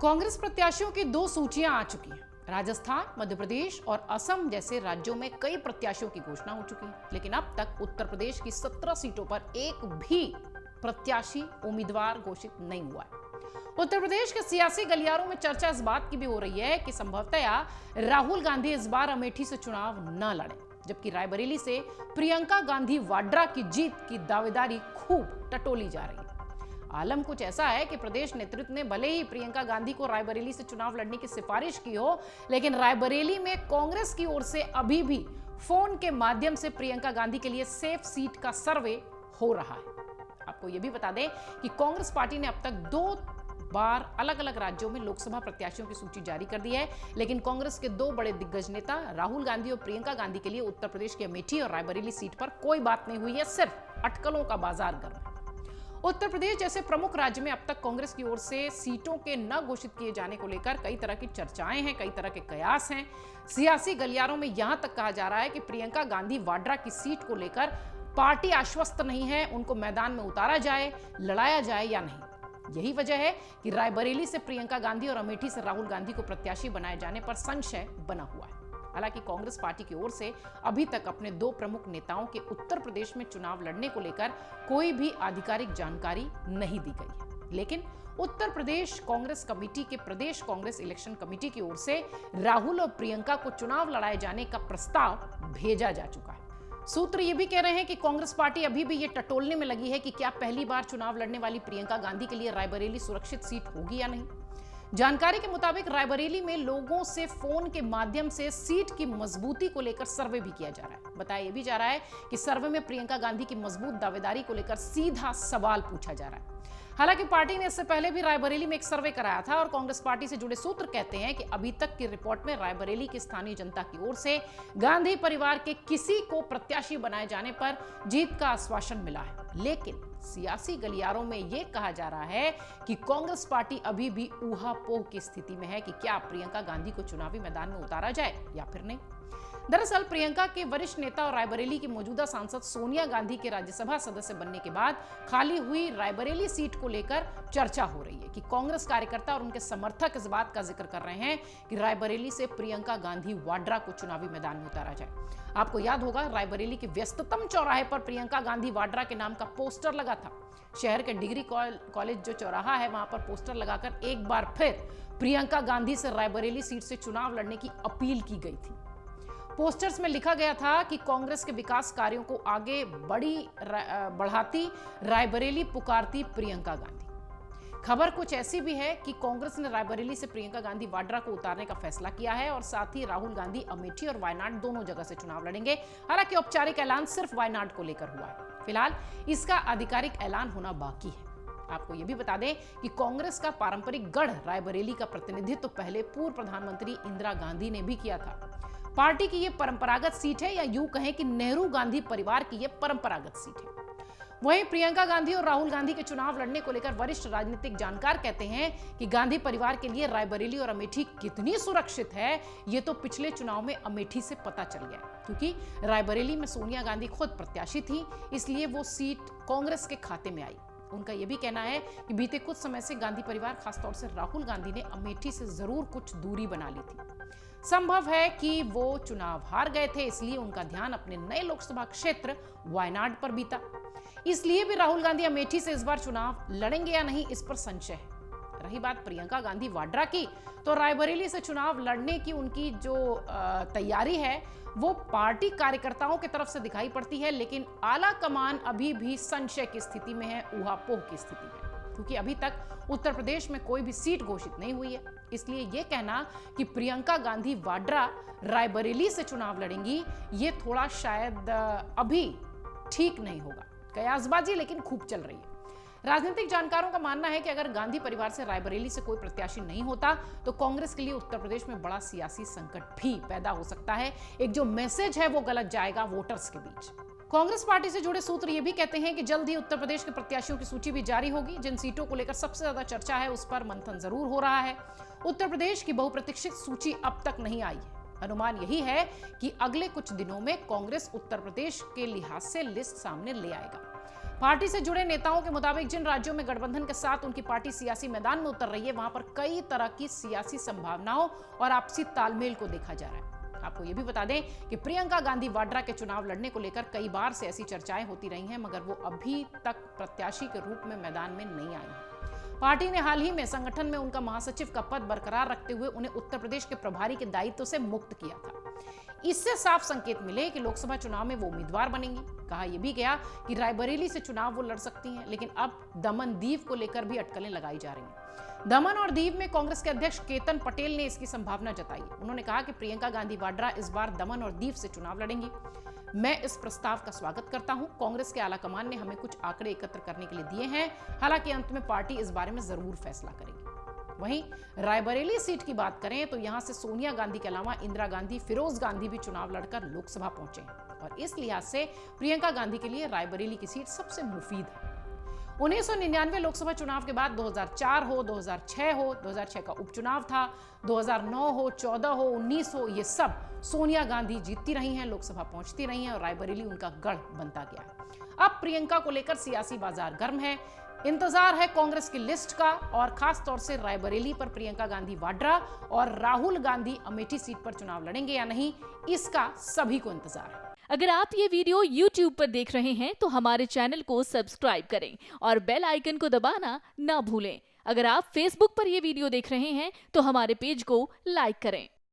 कांग्रेस प्रत्याशियों की दो सूचियां आ चुकी हैं। राजस्थान, मध्य प्रदेश और असम जैसे राज्यों में कई प्रत्याशियों की घोषणा हो चुकी है, लेकिन अब तक उत्तर प्रदेश की 17 सीटों पर एक भी प्रत्याशी उम्मीदवार घोषित नहीं हुआ है। उत्तर प्रदेश के सियासी गलियारों में चर्चा इस बात की भी हो रही है कि संभवतः राहुल गांधी इस बार अमेठी से चुनाव न लड़े, जबकि रायबरेली से प्रियंका गांधी वाड्रा की जीत की दावेदारी खूब टटोली जा रही है। आलम कुछ ऐसा है कि प्रदेश नेतृत्व ने भले ही प्रियंका गांधी को रायबरेली से चुनाव लड़ने की सिफारिश की हो, लेकिन रायबरेली में कांग्रेस की ओर से अभी भी फोन के माध्यम से प्रियंका गांधी के लिए सेफ सीट का सर्वे हो रहा है। आपको यह भी बता दें कि कांग्रेस पार्टी ने अब तक 2 बार अलग अलग राज्यों में लोकसभा प्रत्याशियों की सूची जारी कर दी है, लेकिन कांग्रेस के 2 बड़े दिग्गज नेता राहुल गांधी और प्रियंका गांधी के लिए उत्तर प्रदेश की अमेठी और रायबरेली सीट पर कोई बात नहीं हुई है, सिर्फ अटकलों का बाजार गर्म है। उत्तर प्रदेश जैसे प्रमुख राज्य में अब तक कांग्रेस की ओर से सीटों के न घोषित किए जाने को लेकर कई तरह की चर्चाएं हैं, कई तरह के कयास हैं। सियासी गलियारों में यहां तक कहा जा रहा है कि प्रियंका गांधी वाड्रा की सीट को लेकर पार्टी आश्वस्त नहीं है, उनको मैदान में उतारा जाए, लड़ाया जाए या नहीं। यही वजह है कि रायबरेली से प्रियंका गांधी और अमेठी से राहुल गांधी को प्रत्याशी बनाए जाने पर संशय बना हुआ है। हालांकि कांग्रेस पार्टी की ओर से अभी तक अपने 2 प्रमुख नेताओं के उत्तर प्रदेश में चुनाव लड़ने को लेकर कोई भी आधिकारिक जानकारी नहीं दी गई है, लेकिन उत्तर प्रदेश कांग्रेस कमेटी के प्रदेश कांग्रेस इलेक्शन कमेटी की ओर से राहुल और प्रियंका को चुनाव लड़ाए जाने का प्रस्ताव भेजा जा चुका है। सूत्र ये भी कह रहे हैं कि कांग्रेस पार्टी अभी भी ये टटोलने में लगी है कि क्या पहली बार चुनाव लड़ने वाली प्रियंका गांधी के लिए रायबरेली सुरक्षित सीट होगी या नहीं। जानकारी के मुताबिक रायबरेली में लोगों से फोन के माध्यम से सीट की मजबूती को लेकर सर्वे भी किया जा रहा है। बताया यह भी जा रहा है कि सर्वे में प्रियंका गांधी की मजबूत दावेदारी को लेकर सीधा सवाल पूछा जा रहा है। हालांकि पार्टी ने इससे पहले भी रायबरेली में एक सर्वे कराया था और कांग्रेस पार्टी से जुड़े सूत्र कहते हैं कि अभी तक की रिपोर्ट में रायबरेली की स्थानीय जनता की ओर से गांधी परिवार के किसी को प्रत्याशी बनाए जाने पर जीत का आश्वासन मिला है, लेकिन सियासी गलियारों में यह कहा जा रहा है कि कांग्रेस पार्टी अभी भी ऊहापोह की स्थिति में है कि क्या प्रियंका गांधी को चुनावी मैदान में उतारा जाए या फिर नहीं। दरअसल प्रियंका के वरिष्ठ नेता और रायबरेली की मौजूदा सांसद सोनिया गांधी के राज्यसभा सदस्य बनने के बाद खाली हुई रायबरेली सीट को लेकर चर्चा हो रही है कि कांग्रेस कार्यकर्ता और उनके समर्थक इस बात का जिक्र कर रहे हैं कि रायबरेली से प्रियंका गांधी वाड्रा को चुनावी मैदान में उतारा जाए। आपको याद होगा, रायबरेली के व्यस्ततम चौराहे पर प्रियंका गांधी वाड्रा के नाम का पोस्टर लगा था। शहर के डिग्री कॉलेज जो चौराहा है, वहां पर पोस्टर लगाकर एक बार फिर प्रियंका गांधी से रायबरेली सीट से चुनाव लड़ने की अपील की गई थी। पोस्टर्स में लिखा गया था कि कांग्रेस के विकास कार्यों को आगे बढ़ाती रायबरेली पुकारती प्रियंका गांधी। खबर कुछ ऐसी भी है कि कांग्रेस ने रायबरेली से प्रियंका गांधी वाड्रा को उतारने का फैसला किया है और साथ ही राहुल गांधी अमेठी और वायनाड दोनों जगह से चुनाव लड़ेंगे। हालांकि औपचारिक ऐलान सिर्फ वायनाड को लेकर हुआ है। फिलहाल इसका आधिकारिक ऐलान होना बाकी है। आपको यह भी बता दें कि कांग्रेस का पारंपरिक गढ़ रायबरेली का प्रतिनिधित्व पहले पूर्व प्रधानमंत्री इंदिरा गांधी ने भी किया था। पार्टी की यह परंपरागत सीट है, या यूं कहें कि नेहरू गांधी परिवार की यह परंपरागत सीट है। वहीं प्रियंका गांधी और राहुल गांधी के चुनाव लड़ने को लेकर वरिष्ठ राजनीतिक जानकार कहते हैं कि गांधी परिवार के लिए रायबरेली और अमेठी कितनी सुरक्षित है, यह तो पिछले चुनाव में अमेठी से पता चल गया, क्योंकि रायबरेली में सोनिया गांधी खुद प्रत्याशी थी, इसलिए वो सीट कांग्रेस के खाते में आई। उनका यह भी कहना है कि बीते कुछ समय से गांधी परिवार, खासतौर से राहुल गांधी ने अमेठी से जरूर कुछ दूरी बना ली थी। संभव है कि वो चुनाव हार गए थे, इसलिए उनका ध्यान अपने नए लोकसभा क्षेत्र वायनाड पर बीता। इसलिए भी राहुल गांधी अमेठी से इस बार चुनाव लड़ेंगे या नहीं, इस पर संशय है। रही बात प्रियंका गांधी वाड्रा की, तो रायबरेली से चुनाव लड़ने की उनकी जो तैयारी है वो पार्टी कार्यकर्ताओं की तरफ से दिखाई पड़ती है, लेकिन आला कमान अभी भी संशय की स्थिति में है, ऊहापोह की स्थिति में, क्योंकि अभी तक उत्तर प्रदेश में कोई भी सीट घोषित नहीं हुई है। इसलिए यह कहना कि प्रियंका गांधी वाड्रा रायबरेली से चुनाव लड़ेंगी, ये थोड़ा शायद अभी ठीक नहीं होगा। कयासबाजी लेकिन खूब चल रही है। राजनीतिक जानकारों का मानना है कि अगर गांधी परिवार से रायबरेली से कोई प्रत्याशी नहीं होता तो कांग्रेस के लिए उत्तर प्रदेश में बड़ा सियासी संकट भी पैदा हो सकता है। एक जो मैसेज है वो गलत जाएगा वोटर्स के बीच। कांग्रेस पार्टी से जुड़े सूत्र ये भी कहते हैं कि जल्द ही उत्तर प्रदेश के प्रत्याशियों की सूची भी जारी होगी। जिन सीटों को लेकर सबसे ज्यादा चर्चा है उस पर मंथन जरूर हो रहा है। उत्तर प्रदेश की बहुप्रतीक्षित सूची अब तक नहीं आई है। अनुमान यही है कि अगले कुछ दिनों में कांग्रेस उत्तर प्रदेश के लिहाज से लिस्ट सामने ले आएगा। पार्टी से जुड़े नेताओं के मुताबिक जिन राज्यों में गठबंधन के साथ उनकी पार्टी सियासी मैदान में उतर रही है, वहां पर कई तरह की सियासी संभावनाओं और आपसी तालमेल को देखा जा रहा है। आपको यह भी बता दें कि प्रियंका गांधी वाड्रा के चुनाव लड़ने को लेकर कई बार से ऐसी चर्चाएं होती रही हैं, मगर वो अभी तक प्रत्याशी के रूप में मैदान में नहीं आई हैं। पार्टी ने हाल ही में संगठन में उनका महासचिव का पद बरकरार रखते हुए उन्हें उत्तर प्रदेश के प्रभारी के दायित्व से मुक्त किया था। इससे साफ संकेत मिले कि लोकसभा चुनाव में वो उम्मीदवार बनेंगी। कहा यह भी गया कि रायबरेली से चुनाव वो लड़ सकती हैं, लेकिन अब दमन दीव को लेकर भी अटकलें लगाई जा रही हैं। दमन और दीव में कांग्रेस के अध्यक्ष केतन पटेल ने इसकी संभावना जताई। उन्होंने कहा कि प्रियंका गांधी वाड्रा इस बार दमन और दीव से चुनाव लड़ेंगी। मैं इस प्रस्ताव का स्वागत करता हूं। कांग्रेस के आलाकमान ने हमें कुछ आंकड़े एकत्र करने के लिए दिए हैं। हालांकि अंत में पार्टी इस बारे में जरूर फैसला करेगी। वहीं रायबरेली सीट की बात करें तो यहां से सोनिया गांधी के अलावा इंदिरा गांधी, फिरोज गांधी भी चुनाव लड़कर लोकसभा पहुंचे हैं और इस लिहाज से प्रियंका गांधी के लिए रायबरेली की सीट सबसे मुफीद है। 1999 लोकसभा चुनाव के बाद 2004 हो, 2006 हो, 2006 का उपचुनाव था, 2009 हो, 14 हो, 19 हो, ये सब सोनिया गांधी जीतती रही हैं, लोकसभा पहुंचती रही हैं और रायबरेली उनका गढ़ बनता गया है। अब प्रियंका को लेकर सियासी बाजार गर्म है। इंतजार है कांग्रेस की लिस्ट का और खास तौर से रायबरेली पर प्रियंका गांधी वाड्रा और राहुल गांधी अमेठी सीट पर चुनाव लड़ेंगे या नहीं, इसका सभी को इंतजार है। अगर आप ये वीडियो YouTube पर देख रहे हैं तो हमारे चैनल को सब्सक्राइब करें और बेल आइकन को दबाना ना भूलें। अगर आप Facebook पर ये वीडियो देख रहे हैं तो हमारे पेज को लाइक करें।